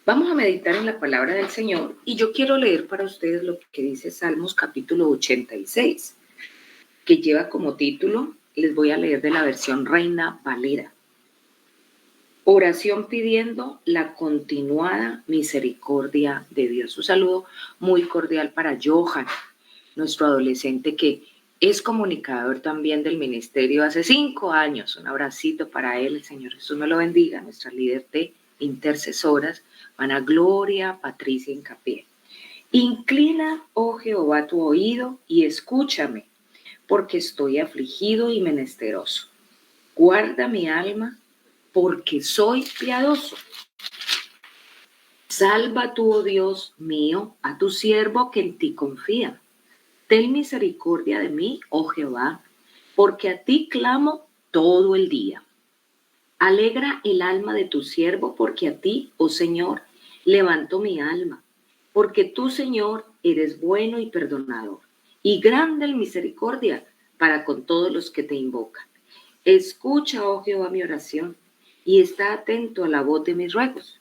Vamos a meditar en la palabra del Señor y yo quiero leer para ustedes lo que dice Salmos capítulo 86, que lleva como título, les voy a leer de la versión Reina Valera. Oración pidiendo la continuada misericordia de Dios. Un saludo muy cordial para Johan, nuestro adolescente que es comunicador también del ministerio hace 5 años. Un abracito para él, el Señor Jesús me lo bendiga, nuestra líder de intercesoras, Ana Gloria Patricia Hincapié. Inclina, oh Jehová, tu oído y escúchame, porque estoy afligido y menesteroso. Guarda mi alma, porque soy piadoso. Salva tú, oh Dios mío, a tu siervo que en ti confía. Ten misericordia de mí, oh Jehová, porque a ti clamo todo el día. Alegra el alma de tu siervo, porque a ti, oh Señor, levanto mi alma. Porque tú, Señor, eres bueno y perdonador, y grande en misericordia para con todos los que te invocan. Escucha, oh Jehová, mi oración, y está atento a la voz de mis ruegos.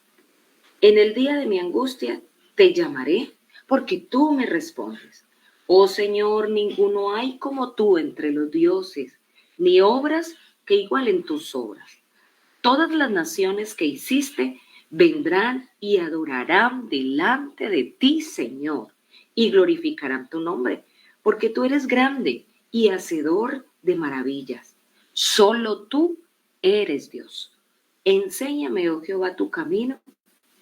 En el día de mi angustia te llamaré, porque tú me respondes. Oh Señor, ninguno hay como tú entre los dioses, ni obras que igualen tus obras. Todas las naciones que hiciste vendrán y adorarán delante de ti, Señor, y glorificarán tu nombre, porque tú eres grande y hacedor de maravillas. Solo tú eres Dios. Enséñame, oh Jehová, tu camino.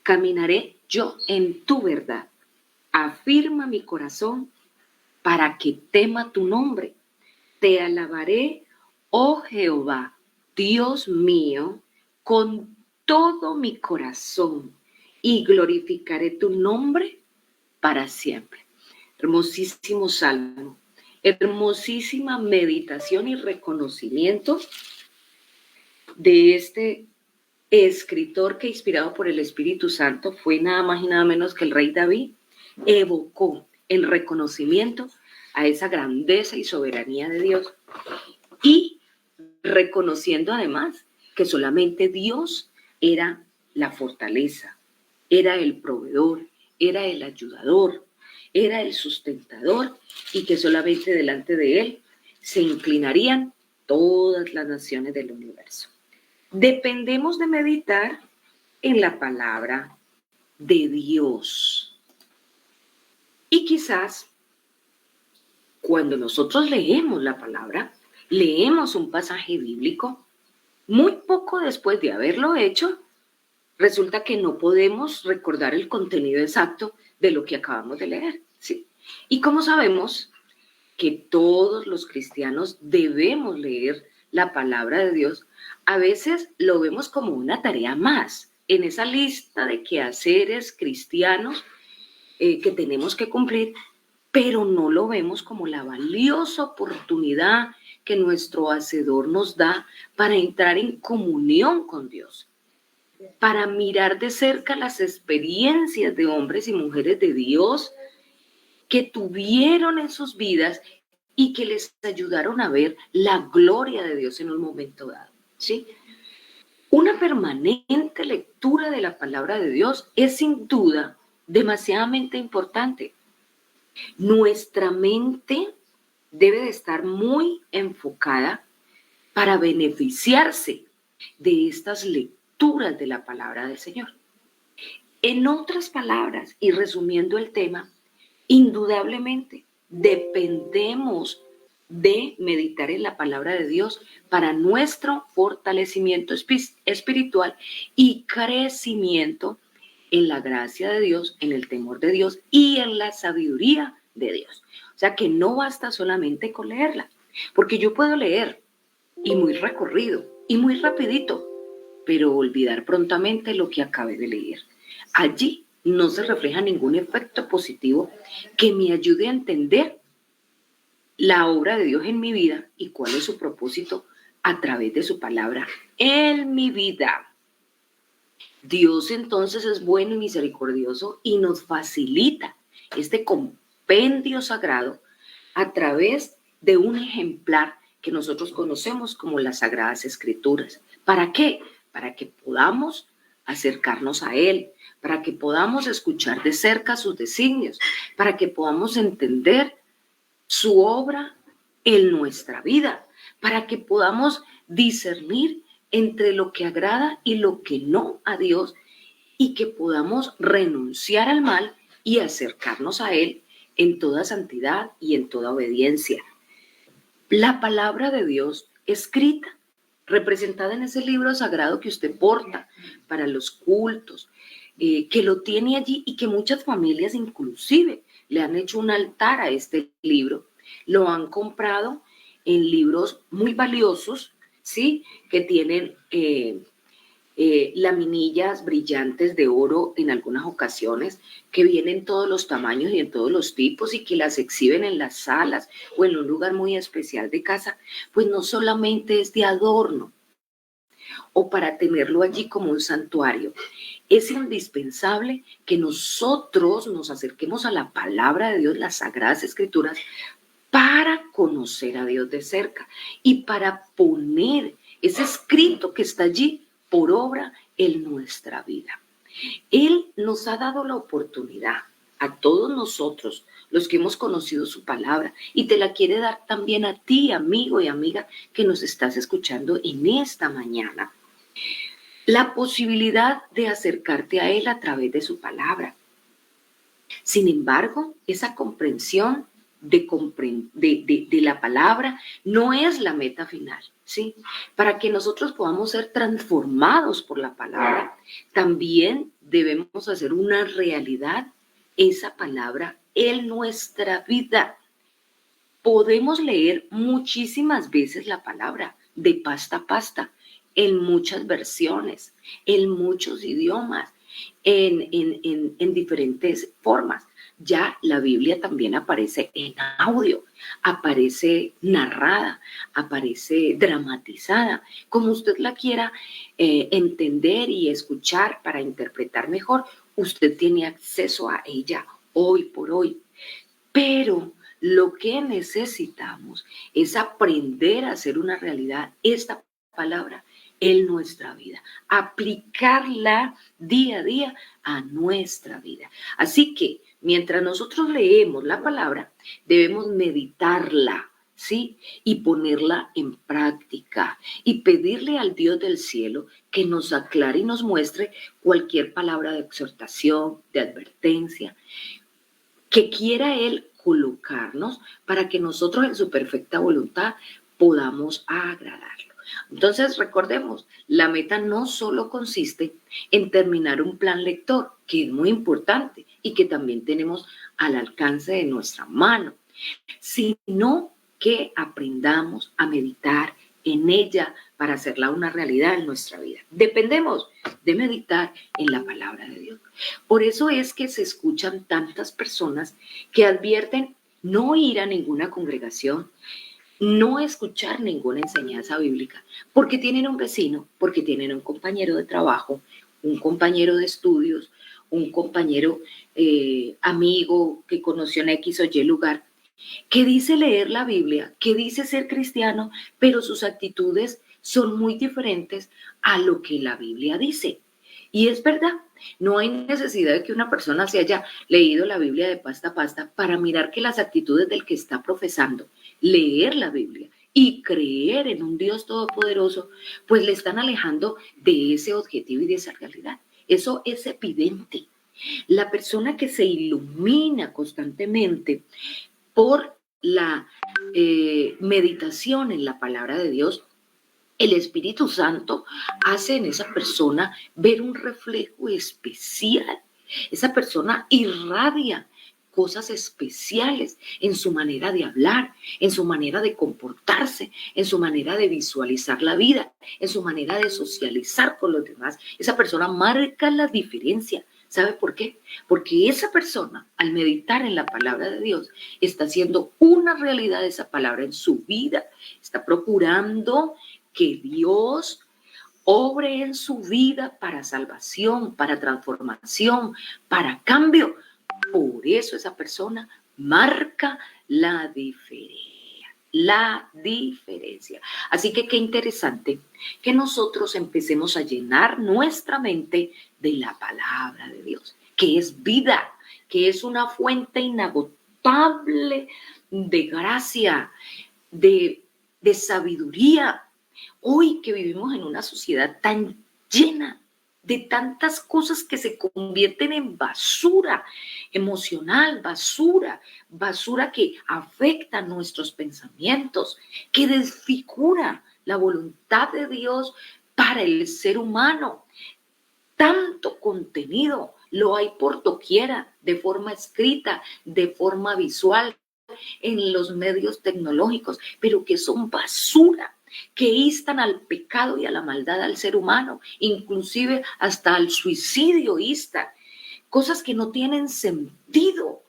Caminaré yo en tu verdad. Afirma mi corazón para que tema tu nombre. Te alabaré, oh Jehová, Dios mío, con todo mi corazón y glorificaré tu nombre para siempre. Hermosísimo salmo, hermosísima meditación y reconocimiento de este escritor que, inspirado por el Espíritu Santo, fue nada más y nada menos que el rey David. Evocó el reconocimiento a esa grandeza y soberanía de Dios y reconociendo además que solamente Dios era la fortaleza, era el proveedor, era el ayudador, era el sustentador y que solamente delante de él se inclinarían todas las naciones del universo. Dependemos de meditar en la palabra de Dios. Y quizás cuando nosotros leemos la palabra, leemos un pasaje bíblico, muy poco después de haberlo hecho, resulta que no podemos recordar el contenido exacto de lo que acabamos de leer, ¿sí? Y como sabemos que todos los cristianos debemos leer la palabra de Dios, a veces lo vemos como una tarea más en esa lista de quehaceres cristianos que tenemos que cumplir, pero no lo vemos como la valiosa oportunidad que nuestro Hacedor nos da para entrar en comunión con Dios, para mirar de cerca las experiencias de hombres y mujeres de Dios que tuvieron en sus vidas y que les ayudaron a ver la gloria de Dios en un momento dado, ¿sí? Una permanente lectura de la palabra de Dios es sin duda demasiadamente importante. Nuestra mente debe de estar muy enfocada para beneficiarse de estas lecturas de la palabra del Señor. En otras palabras, y resumiendo el tema, indudablemente dependemos de meditar en la palabra de Dios para nuestro fortalecimiento espiritual y crecimiento en la gracia de Dios, en el temor de Dios y en la sabiduría de Dios. O sea que no basta solamente con leerla, porque yo puedo leer y muy recorrido y muy rapidito, pero olvidar prontamente lo que acabé de leer. Allí no se refleja ningún efecto positivo que me ayude a entender la obra de Dios en mi vida y cuál es su propósito a través de su palabra en mi vida. Dios entonces es bueno y misericordioso y nos facilita este compendio sagrado a través de un ejemplar que nosotros conocemos como las Sagradas Escrituras. ¿Para qué? Para que podamos acercarnos a Él, para que podamos escuchar de cerca sus designios, para que podamos entender su obra en nuestra vida, para que podamos discernir entre lo que agrada y lo que no a Dios, y que podamos renunciar al mal y acercarnos a Él en toda santidad y en toda obediencia. La palabra de Dios escrita, representada en ese libro sagrado que usted porta para los cultos, que lo tiene allí y que muchas familias inclusive le han hecho un altar a este libro, lo han comprado en libros muy valiosos, ¿sí? Que tienen laminillas brillantes de oro en algunas ocasiones, que vienen en todos los tamaños y en todos los tipos y que las exhiben en las salas o en un lugar muy especial de casa, pues no solamente es de adorno o para tenerlo allí como un santuario. Es indispensable que nosotros nos acerquemos a la palabra de Dios, las Sagradas Escrituras, para conocer a Dios de cerca y para poner ese escrito que está allí por obra en nuestra vida. Él nos ha dado la oportunidad a todos nosotros, los que hemos conocido su palabra, y te la quiere dar también a ti, amigo y amiga, que nos estás escuchando en esta mañana. La posibilidad de acercarte a Él a través de su palabra. Sin embargo, esa comprensión de la palabra no es la meta final, ¿sí? Para que nosotros podamos ser transformados por la palabra, también debemos hacer una realidad esa palabra en nuestra vida. Podemos leer muchísimas veces la palabra de pasta a pasta, en muchas versiones, en muchos idiomas, en diferentes formas. Ya la Biblia también aparece en audio, aparece narrada, aparece dramatizada, como usted la quiera entender y escuchar para interpretar mejor. Usted tiene acceso a ella hoy por hoy. Pero lo que necesitamos es aprender a hacer una realidad esta palabra en nuestra vida, aplicarla día a día a nuestra vida. Así que mientras nosotros leemos la palabra, debemos meditarla, ¿sí? Y ponerla en práctica y pedirle al Dios del cielo que nos aclare y nos muestre cualquier palabra de exhortación, de advertencia, que quiera Él colocarnos para que nosotros en su perfecta voluntad podamos agradarlo. Entonces recordemos, la meta no solo consiste en terminar un plan lector, que es muy importante y que también tenemos al alcance de nuestra mano, sino que aprendamos a meditar en ella para hacerla una realidad en nuestra vida. Dependemos de meditar en la palabra de Dios. Por eso es que se escuchan tantas personas que advierten no ir a ninguna congregación, no escuchar ninguna enseñanza bíblica, porque tienen un vecino, porque tienen un compañero de trabajo, un compañero de estudios, un compañero amigo que conoció en X o Y lugar, que dice leer la Biblia, que dice ser cristiano, pero sus actitudes son muy diferentes a lo que la Biblia dice. Y es verdad, no hay necesidad de que una persona se haya leído la Biblia de pasta a pasta para mirar que las actitudes del que está profesando leer la Biblia y creer en un Dios todopoderoso, pues le están alejando de ese objetivo y de esa realidad. Eso es evidente. La persona que se ilumina constantemente por la meditación en la palabra de Dios, el Espíritu Santo hace en esa persona ver un reflejo especial. Esa persona irradia cosas especiales en su manera de hablar, en su manera de comportarse, en su manera de visualizar la vida, en su manera de socializar con los demás. Esa persona marca la diferencia. ¿Sabe por qué? Porque esa persona, al meditar en la palabra de Dios, está haciendo una realidad de esa palabra en su vida. Está procurando que Dios obre en su vida para salvación, para transformación, para cambio. Por eso esa persona marca la diferencia. la diferencia. Así que qué interesante que nosotros empecemos a llenar nuestra mente de la palabra de Dios, que es vida, que es una fuente inagotable de gracia, de sabiduría. Hoy que vivimos en una sociedad tan llena de tantas cosas que se convierten en basura emocional, basura que afecta nuestros pensamientos, que desfigura la voluntad de Dios para el ser humano. Tanto contenido lo hay por doquiera, de forma escrita, de forma visual, en los medios tecnológicos, pero que son basura, que instan al pecado y a la maldad al ser humano, inclusive hasta al suicidio instan, cosas que no tienen sentido,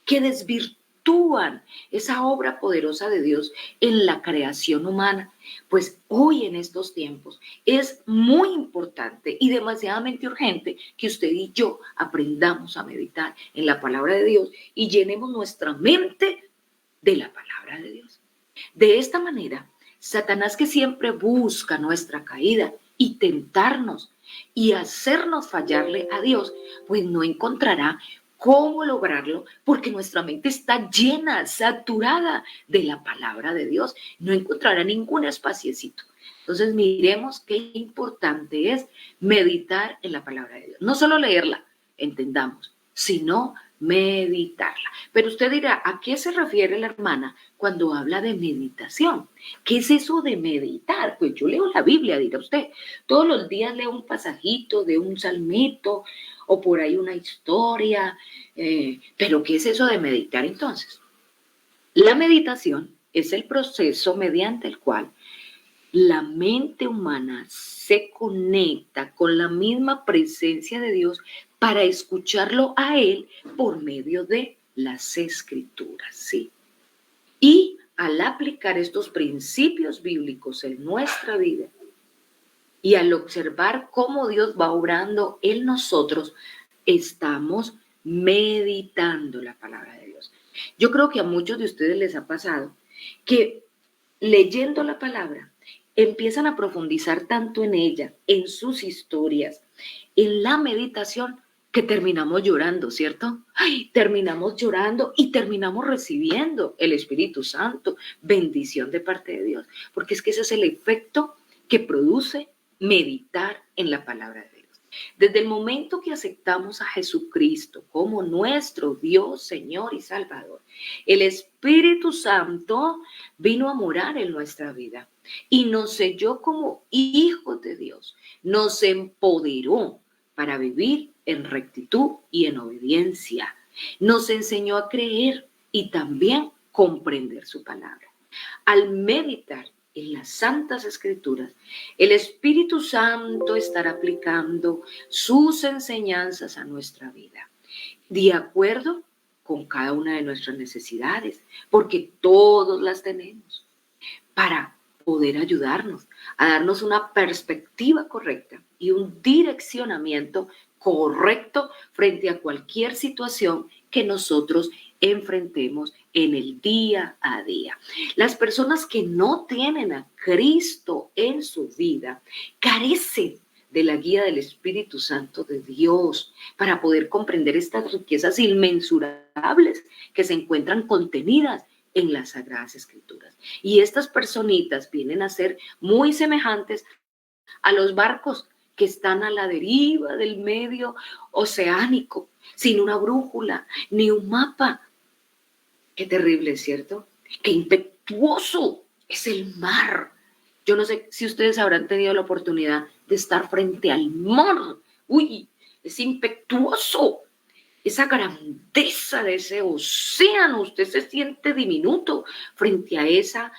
que desvirtúan esa obra poderosa de Dios en la creación humana. Pues hoy en estos tiempos es muy importante y demasiadamente urgente que usted y yo aprendamos a meditar en la palabra de Dios y llenemos nuestra mente de la palabra de Dios. De esta manera, Satanás, que siempre busca nuestra caída y tentarnos y hacernos fallarle a Dios, pues no encontrará cómo lograrlo, porque nuestra mente está llena, saturada de la palabra de Dios. No encontrará ningún espaciecito. Entonces miremos qué importante es meditar en la palabra de Dios. No solo leerla, entendamos, sino meditarla. Pero usted dirá, ¿a qué se refiere la hermana cuando habla de meditación? ¿Qué es eso de meditar? Pues yo leo la Biblia, dirá usted. Todos los días leo un pasajito de un salmito o por ahí una historia. Pero ¿qué es eso de meditar entonces? La meditación es el proceso mediante el cual la mente humana se conecta con la misma presencia de Dios para escucharlo a Él por medio de las Escrituras, ¿sí? Y al aplicar estos principios bíblicos en nuestra vida y al observar cómo Dios va obrando en nosotros, estamos meditando la palabra de Dios. Yo creo que a muchos de ustedes les ha pasado que leyendo la palabra empiezan a profundizar tanto en ella, en sus historias, en la meditación, que terminamos llorando, ¿cierto? Ay, terminamos llorando y terminamos recibiendo el Espíritu Santo, bendición de parte de Dios, porque es que ese es el efecto que produce meditar en la palabra de Dios. Desde el momento que aceptamos a Jesucristo como nuestro Dios, Señor y Salvador, el Espíritu Santo vino a morar en nuestra vida y nos selló como hijos de Dios, nos empoderó para vivir en rectitud y en obediencia, nos enseñó a creer y también comprender su palabra. Al meditar en las Santas Escrituras, el Espíritu Santo estará aplicando sus enseñanzas a nuestra vida, de acuerdo con cada una de nuestras necesidades, porque todos las tenemos, para poder ayudarnos a darnos una perspectiva correcta y un direccionamiento correcto frente a cualquier situación que nosotros enfrentemos en el día a día. Las personas que no tienen a Cristo en su vida carecen de la guía del Espíritu Santo de Dios para poder comprender estas riquezas inmensurables que se encuentran contenidas en las Sagradas Escrituras. Y estas personitas vienen a ser muy semejantes a los barcos que están a la deriva del medio oceánico, sin una brújula ni un mapa. Qué terrible, ¿cierto? Qué impetuoso es el mar. Yo no sé si ustedes habrán tenido la oportunidad de estar frente al mar. Uy, es impetuoso. Esa grandeza de ese océano, usted se siente diminuto frente a esa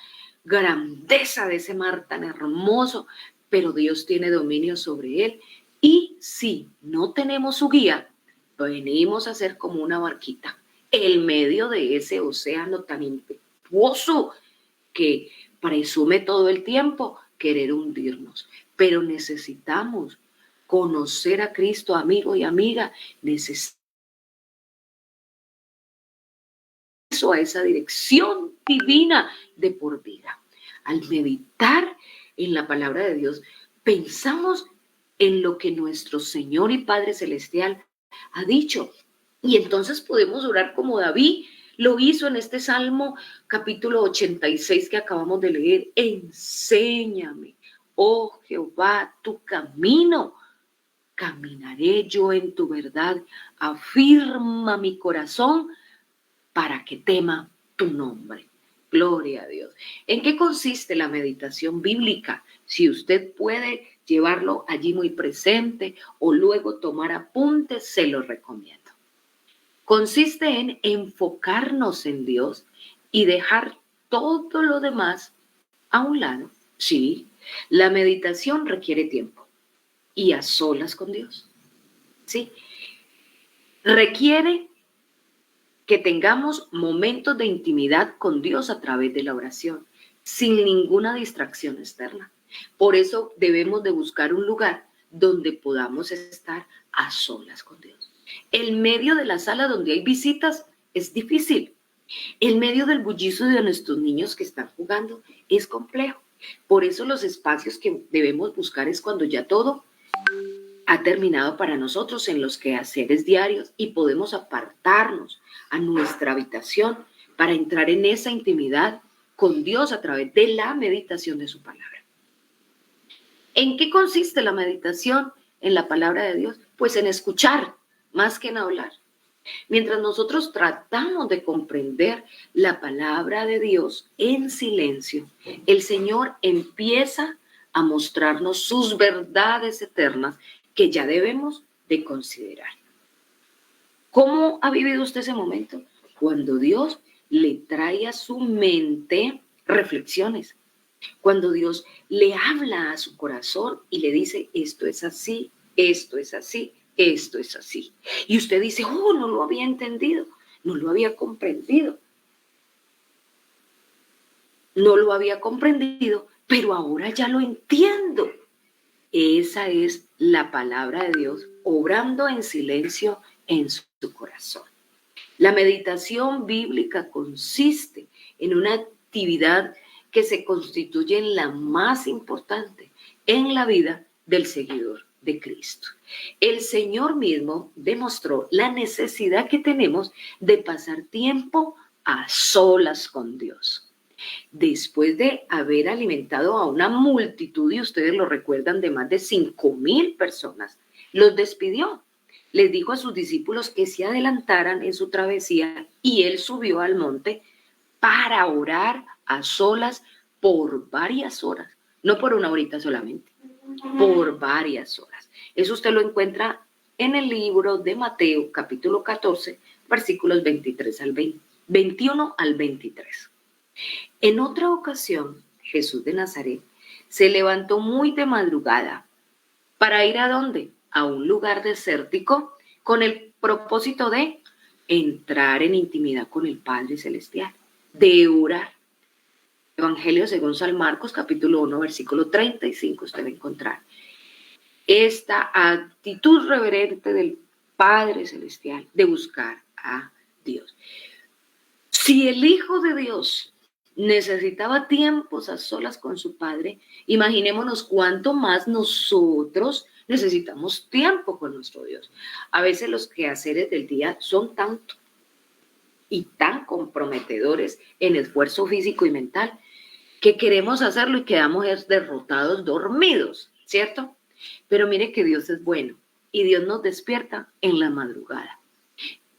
grandeza de ese mar tan hermoso, pero Dios tiene dominio sobre él. Y si no tenemos su guía, venimos a ser como una barquita en medio de ese océano tan impetuoso que presume todo el tiempo querer hundirnos. Pero necesitamos conocer a Cristo, amigo y amiga, necesitamos a esa dirección divina de por vida. Al meditar en la palabra de Dios, pensamos en lo que nuestro Señor y Padre Celestial ha dicho. Y entonces podemos orar como David lo hizo en este Salmo capítulo 86 que acabamos de leer. Enséñame, oh Jehová, tu camino. Caminaré yo en tu verdad. Afirma mi corazón para que tema tu nombre. Gloria a Dios. ¿En qué consiste la meditación bíblica? Si usted puede llevarlo allí muy presente o luego tomar apuntes, se lo recomiendo. Consiste en enfocarnos en Dios y dejar todo lo demás a un lado. Sí, la meditación requiere tiempo y a solas con Dios. Sí, requiere que tengamos momentos de intimidad con Dios a través de la oración, sin ninguna distracción externa. Por eso debemos de buscar un lugar donde podamos estar a solas con Dios. El medio de la sala donde hay visitas es difícil. El medio del bullicio de nuestros niños que están jugando es complejo. Por eso los espacios que debemos buscar es cuando ya todo ha terminado para nosotros en los quehaceres diarios y podemos apartarnos a nuestra habitación para entrar en esa intimidad con Dios a través de la meditación de su palabra. ¿En qué consiste la meditación en la palabra de Dios? Pues en escuchar más que en hablar. Mientras nosotros tratamos de comprender la palabra de Dios en silencio, el Señor empieza a mostrarnos sus verdades eternas que ya debemos de considerar. ¿Cómo ha vivido usted ese momento? Cuando Dios le trae a su mente reflexiones, cuando Dios le habla a su corazón y le dice, esto es así, esto es así, esto es así. Y usted dice, oh, no lo había entendido, no lo había comprendido. No lo había comprendido, pero ahora ya lo entiendo. Esa es la palabra de Dios obrando en silencio en su corazón. La meditación bíblica consiste en una actividad que se constituye en la más importante en la vida del seguidor de Cristo. El Señor mismo demostró la necesidad que tenemos de pasar tiempo a solas con Dios. Después de haber alimentado a una multitud, y ustedes lo recuerdan, de más de 5,000 personas, los despidió. Les dijo a sus discípulos que se adelantaran en su travesía y él subió al monte para orar a solas por varias horas, no por una horita solamente, por varias horas. Eso usted lo encuentra en el libro de Mateo, capítulo 14, versículos 21 al 23. En otra ocasión, Jesús de Nazaret se levantó muy de madrugada. ¿Para ir a dónde? A un lugar desértico con el propósito de entrar en intimidad con el Padre Celestial, de orar. Evangelio según San Marcos, capítulo 1, versículo 35, usted va a encontrar esta actitud reverente del Padre Celestial de buscar a Dios. Si el Hijo de Dios necesitaba tiempos a solas con su Padre, imaginémonos cuánto más nosotros necesitamos tiempo con nuestro Dios. A veces los quehaceres del día son tanto y tan comprometedores en esfuerzo físico y mental que queremos hacerlo y quedamos derrotados, dormidos, ¿cierto? Pero mire que Dios es bueno y Dios nos despierta en la madrugada.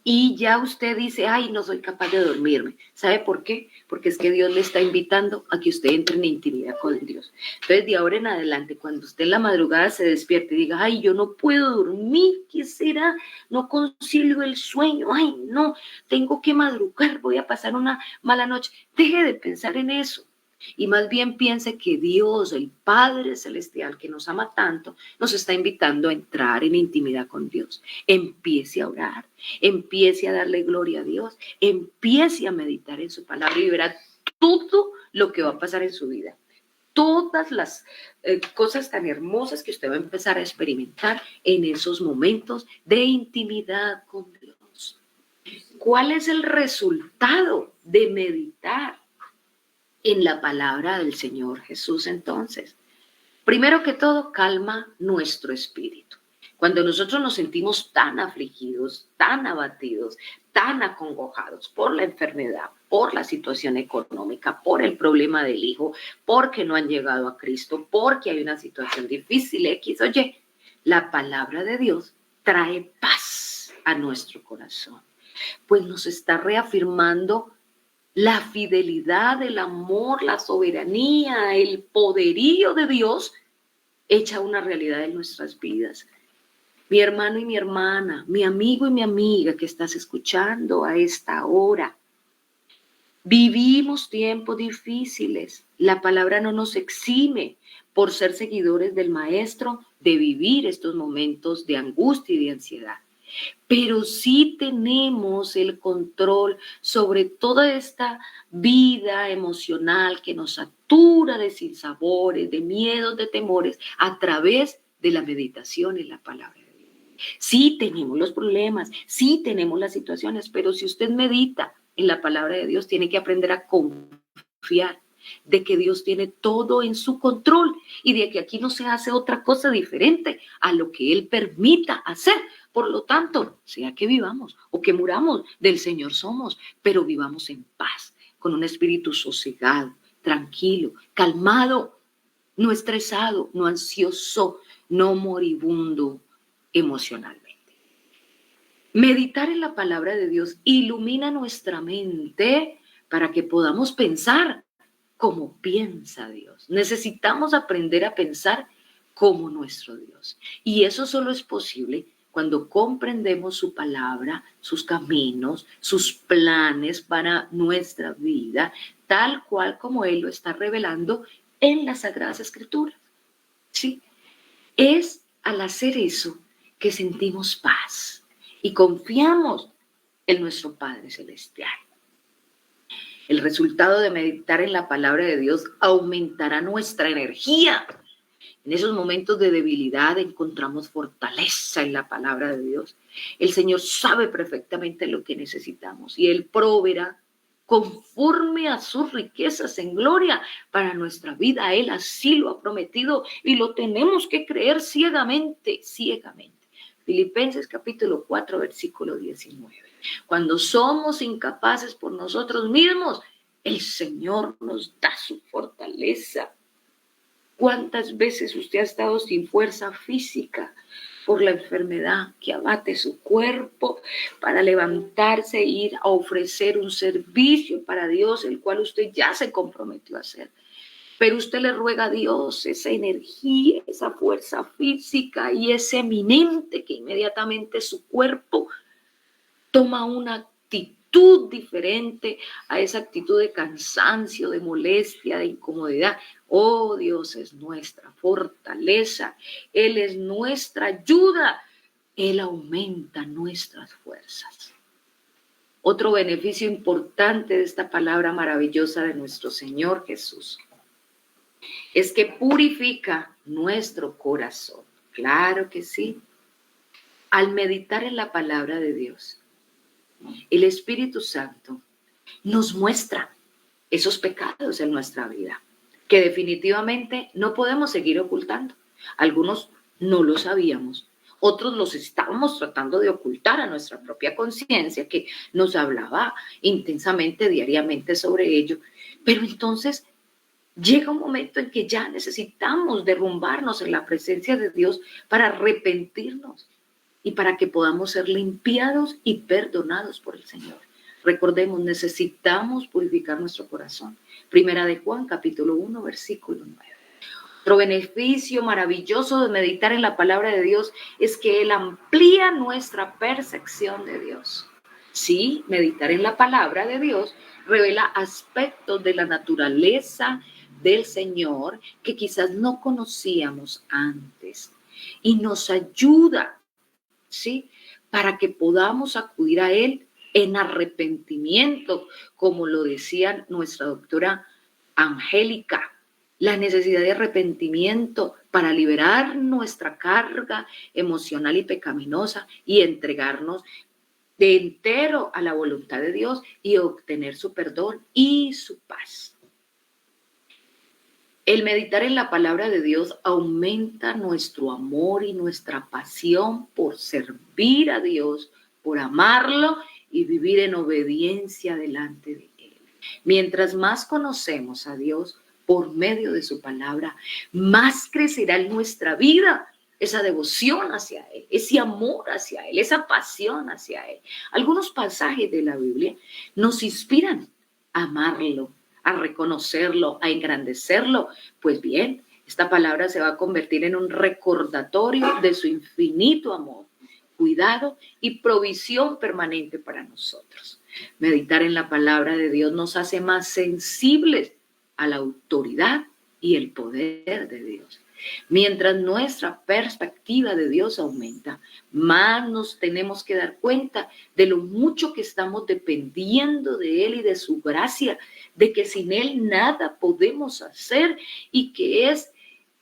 Y ya usted dice, ay, no soy capaz de dormirme. ¿Sabe por qué? Porque es que Dios le está invitando a que usted entre en intimidad con Dios. Entonces, de ahora en adelante, cuando usted en la madrugada se despierte y diga, ay, yo no puedo dormir, ¿qué será? No concilio el sueño, ay, no, tengo que madrugar, voy a pasar una mala noche. Deje de pensar en eso. Y más bien piense que Dios, el Padre Celestial, que nos ama tanto, nos está invitando a entrar en intimidad con Dios. Empiece a orar, empiece a darle gloria a Dios, empiece a meditar en su palabra y verá todo lo que va a pasar en su vida. Todas las cosas tan hermosas que usted va a empezar a experimentar en esos momentos de intimidad con Dios. ¿Cuál es el resultado de meditar en la palabra del Señor Jesús entonces? Primero que todo, calma nuestro espíritu. Cuando nosotros nos sentimos tan afligidos, tan abatidos, tan acongojados por la enfermedad, por la situación económica, por el problema del hijo, porque no han llegado a Cristo, porque hay una situación difícil, X, oye, la palabra de Dios trae paz a nuestro corazón, pues nos está reafirmando la fidelidad, el amor, la soberanía, el poderío de Dios hecha una realidad en nuestras vidas. Mi hermano y mi hermana, mi amigo y mi amiga que estás escuchando a esta hora, vivimos tiempos difíciles. La palabra no nos exime por ser seguidores del Maestro de vivir estos momentos de angustia y de ansiedad. Pero sí tenemos el control sobre toda esta vida emocional que nos satura de sinsabores, de miedos, de temores, a través de la meditación en la palabra de Dios. Sí tenemos los problemas, sí tenemos las situaciones, pero si usted medita en la palabra de Dios, tiene que aprender a confiar de que Dios tiene todo en su control y de que aquí no se hace otra cosa diferente a lo que Él permita hacer. Por lo tanto, sea que vivamos o que muramos, del Señor somos, pero vivamos en paz, con un espíritu sosegado, tranquilo, calmado, no estresado, no ansioso, no moribundo emocionalmente. Meditar en la palabra de Dios ilumina nuestra mente para que podamos pensar como piensa Dios. Necesitamos aprender a pensar como nuestro Dios. Y eso solo es posible cuando comprendemos su palabra, sus caminos, sus planes para nuestra vida, tal cual como Él lo está revelando en las Sagradas Escrituras. ¿Sí? Es al hacer eso que sentimos paz y confiamos en nuestro Padre Celestial. El resultado de meditar en la palabra de Dios aumentará nuestra energía. En esos momentos de debilidad encontramos fortaleza en la palabra de Dios. El Señor sabe perfectamente lo que necesitamos y Él proveerá conforme a sus riquezas en gloria para nuestra vida. Él así lo ha prometido y lo tenemos que creer ciegamente, ciegamente. Filipenses capítulo 4, versículo 19. Cuando somos incapaces por nosotros mismos, el Señor nos da su fortaleza. ¿Cuántas veces usted ha estado sin fuerza física por la enfermedad que abate su cuerpo para levantarse e ir a ofrecer un servicio para Dios, el cual usted ya se comprometió a hacer? Pero usted le ruega a Dios esa energía, esa fuerza física y ese eminente que inmediatamente su cuerpo toma una actitud diferente a esa actitud de cansancio, de molestia, de incomodidad. Oh, Dios es nuestra fortaleza, Él es nuestra ayuda, Él aumenta nuestras fuerzas. Otro beneficio importante de esta palabra maravillosa de nuestro Señor Jesús es que purifica nuestro corazón. Claro que sí. Al meditar en la palabra de Dios, el Espíritu Santo nos muestra esos pecados en nuestra vida que definitivamente no podemos seguir ocultando. Algunos no lo sabíamos, otros los estábamos tratando de ocultar a nuestra propia conciencia que nos hablaba intensamente, diariamente sobre ello. Pero entonces llega un momento en que ya necesitamos derrumbarnos en la presencia de Dios para arrepentirnos y para que podamos ser limpiados y perdonados por el Señor. Recordemos, necesitamos purificar nuestro corazón. Primera de Juan, capítulo 1, versículo 9. Otro beneficio maravilloso de meditar en la palabra de Dios es que Él amplía nuestra percepción de Dios. Sí, meditar en la palabra de Dios revela aspectos de la naturaleza del Señor que quizás no conocíamos antes y nos ayuda, ¿sí?, para que podamos acudir a Él en arrepentimiento, como lo decía nuestra doctora Angélica, la necesidad de arrepentimiento para liberar nuestra carga emocional y pecaminosa y entregarnos de entero a la voluntad de Dios y obtener su perdón y su paz. El meditar en la palabra de Dios aumenta nuestro amor y nuestra pasión por servir a Dios, por amarlo y vivir en obediencia delante de Él. Mientras más conocemos a Dios por medio de su palabra, más crecerá en nuestra vida esa devoción hacia Él, ese amor hacia Él, esa pasión hacia Él. Algunos pasajes de la Biblia nos inspiran a amarlo, a reconocerlo, a engrandecerlo. Pues bien, esta palabra se va a convertir en un recordatorio de su infinito amor, cuidado y provisión permanente para nosotros. Meditar en la palabra de Dios nos hace más sensibles a la autoridad y el poder de Dios. Mientras nuestra perspectiva de Dios aumenta, más nos tenemos que dar cuenta de lo mucho que estamos dependiendo de Él y de su gracia, de que sin Él nada podemos hacer y que es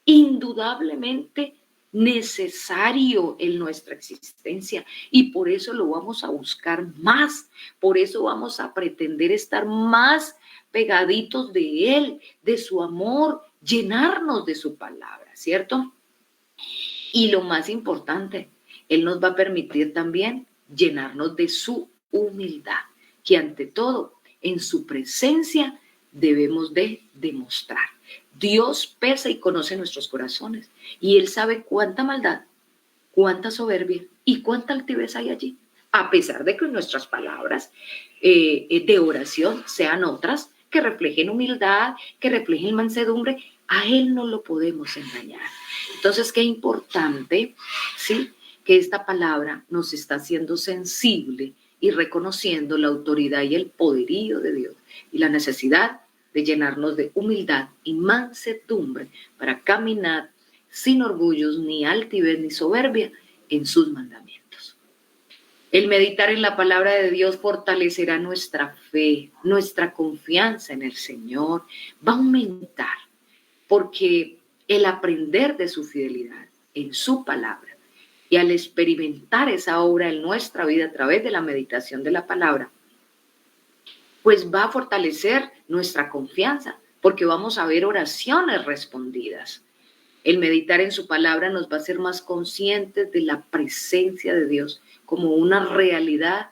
indudablemente necesario en nuestra existencia, y por eso lo vamos a buscar más, por eso vamos a pretender estar más pegaditos de Él, de su amor, llenarnos de su palabra, ¿cierto? Y lo más importante, Él nos va a permitir también llenarnos de su humildad, que ante todo, en su presencia debemos de demostrar. Dios pesa y conoce nuestros corazones, y Él sabe cuánta maldad, cuánta soberbia y cuánta altivez hay allí. A pesar de que nuestras palabras de oración sean otras, que reflejen humildad, que reflejen mansedumbre, a Él no lo podemos engañar. Entonces, qué importante, ¿sí?, que esta palabra nos está haciendo sensible y reconociendo la autoridad y el poderío de Dios y la necesidad de llenarnos de humildad y mansedumbre para caminar sin orgullos, ni altivez, ni soberbia en sus mandamientos. El meditar en la palabra de Dios fortalecerá nuestra fe, nuestra confianza en el Señor, va a aumentar, porque el aprender de su fidelidad en su palabra y al experimentar esa obra en nuestra vida a través de la meditación de la palabra, pues va a fortalecer nuestra confianza, porque vamos a ver oraciones respondidas. El meditar en su palabra nos va a hacer más conscientes de la presencia de Dios como una realidad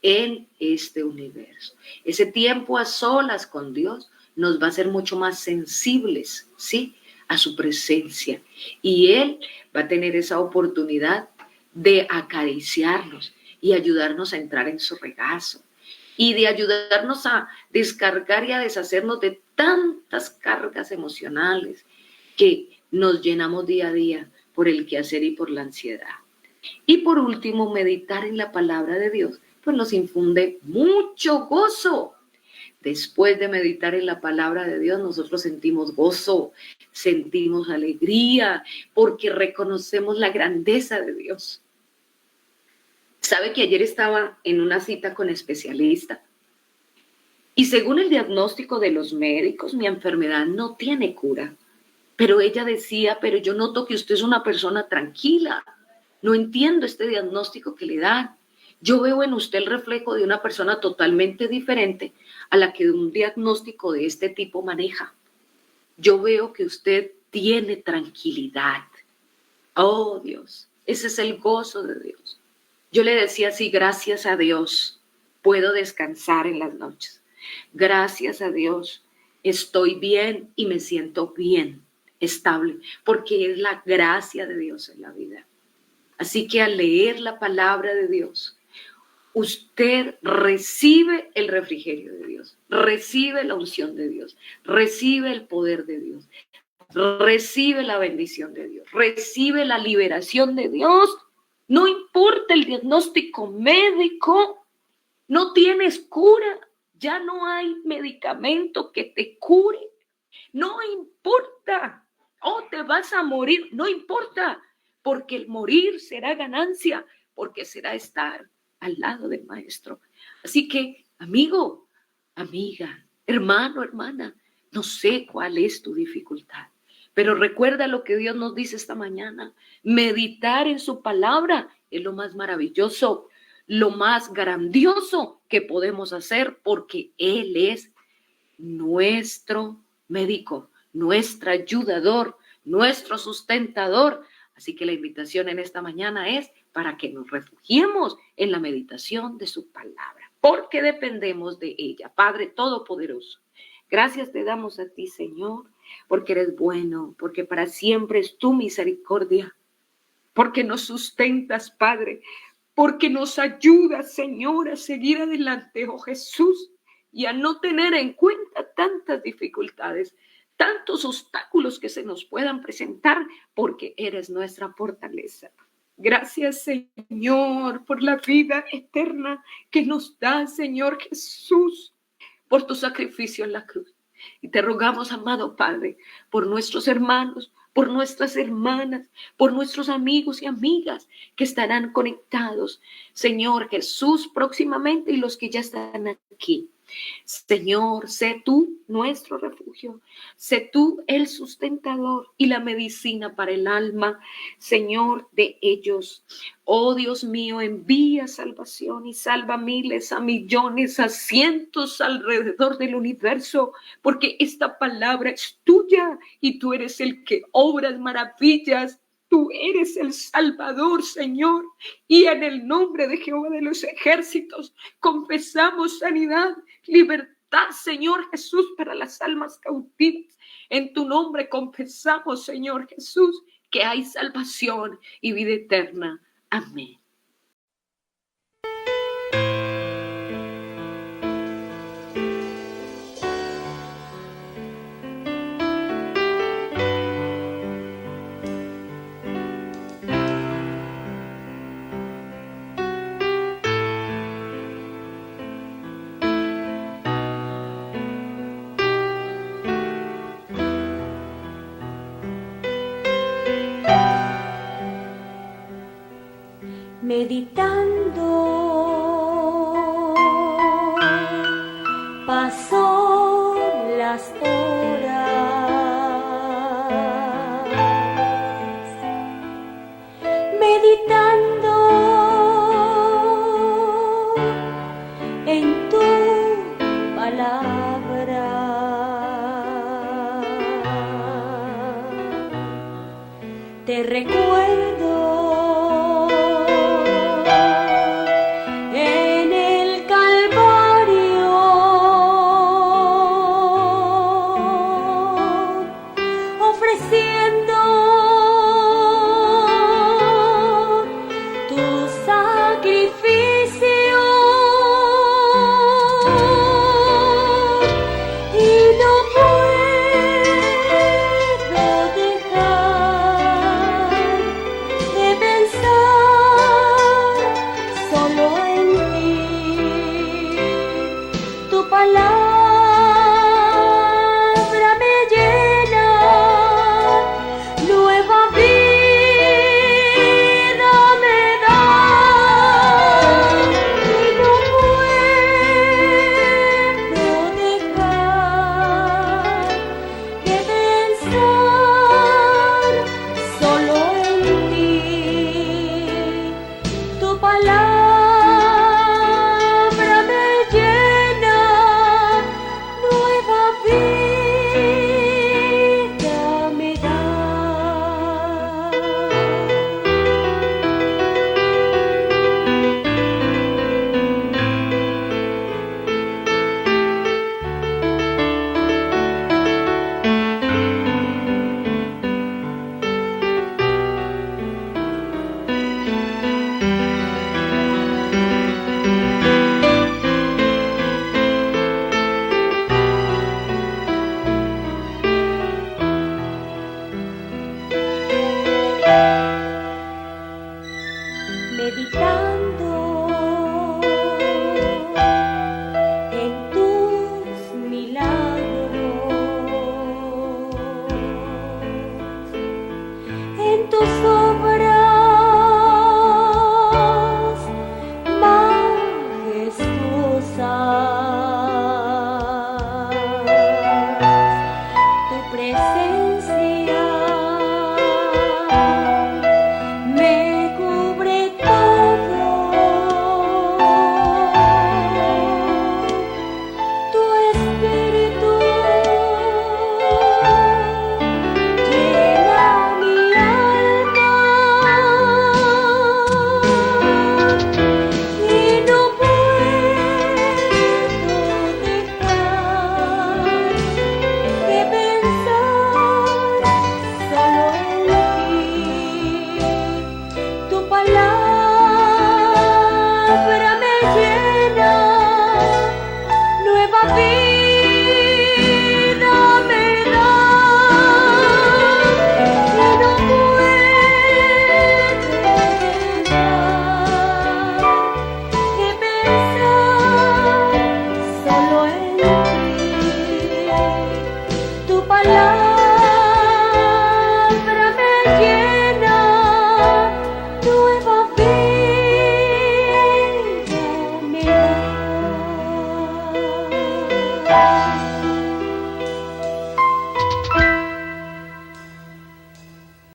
en este universo. Ese tiempo a solas con Dios nos va a hacer mucho más sensibles, ¿sí?, a su presencia. Y Él va a tener esa oportunidad de acariciarnos y ayudarnos a entrar en su regazo, y de ayudarnos a descargar y a deshacernos de tantas cargas emocionales que nos llenamos día a día por el quehacer y por la ansiedad. Y por último, meditar en la palabra de Dios, pues nos infunde mucho gozo. Después de meditar en la palabra de Dios, nosotros sentimos gozo, sentimos alegría, porque reconocemos la grandeza de Dios. Sabe que ayer estaba en una cita con especialista y según el diagnóstico de los médicos, mi enfermedad no tiene cura. Pero ella decía, pero yo noto que usted es una persona tranquila. No entiendo este diagnóstico que le dan. Yo veo en usted el reflejo de una persona totalmente diferente a la que un diagnóstico de este tipo maneja. Yo veo que usted tiene tranquilidad. Oh, Dios, ese es el gozo de Dios. Yo le decía así, gracias a Dios, puedo descansar en las noches. Gracias a Dios, estoy bien y me siento bien, estable, porque es la gracia de Dios en la vida. Así que al leer la palabra de Dios, usted recibe el refrigerio de Dios, recibe la unción de Dios, recibe el poder de Dios, recibe la bendición de Dios, recibe la liberación de Dios. No importa el diagnóstico médico, no tienes cura, ya no hay medicamento que te cure, no importa, te vas a morir, no importa, porque el morir será ganancia, porque será estar al lado del Maestro. Así que, amigo, amiga, hermano, hermana, no sé cuál es tu dificultad, pero recuerda lo que Dios nos dice esta mañana. Meditar en su palabra es lo más maravilloso. lo más grandioso que podemos hacer, porque Él es nuestro médico, nuestro ayudador, nuestro sustentador. Así que la invitación en esta mañana es para que nos refugiemos en la meditación de su palabra, porque dependemos de ella. Padre Todopoderoso, gracias te damos a ti, Señor, porque eres bueno, porque para siempre es tu misericordia, porque nos sustentas, Padre, porque nos ayudas, Señor, a seguir adelante, oh Jesús, y a no tener en cuenta tantas dificultades, tantos obstáculos que se nos puedan presentar, porque eres nuestra fortaleza. Gracias, Señor, por la vida eterna que nos da, Señor Jesús, por tu sacrificio en la cruz. Y te rogamos, amado Padre, por nuestros hermanos, por nuestras hermanas, por nuestros amigos y amigas que estarán conectados, Señor Jesús, próximamente, y los que ya están aquí. Señor, sé tú nuestro refugio, sé tú el sustentador y la medicina para el alma, Señor, de ellos. Oh Dios mío, envía salvación y salva miles, a millones, a cientos alrededor del universo, porque esta palabra es tuya y tú eres el que obras maravillas. Tú eres el Salvador, Señor, y en el nombre de Jehová de los ejércitos confesamos sanidad, libertad, Señor Jesús, para las almas cautivas. En tu nombre confesamos, Señor Jesús, que hay salvación y vida eterna. Amén. Meditando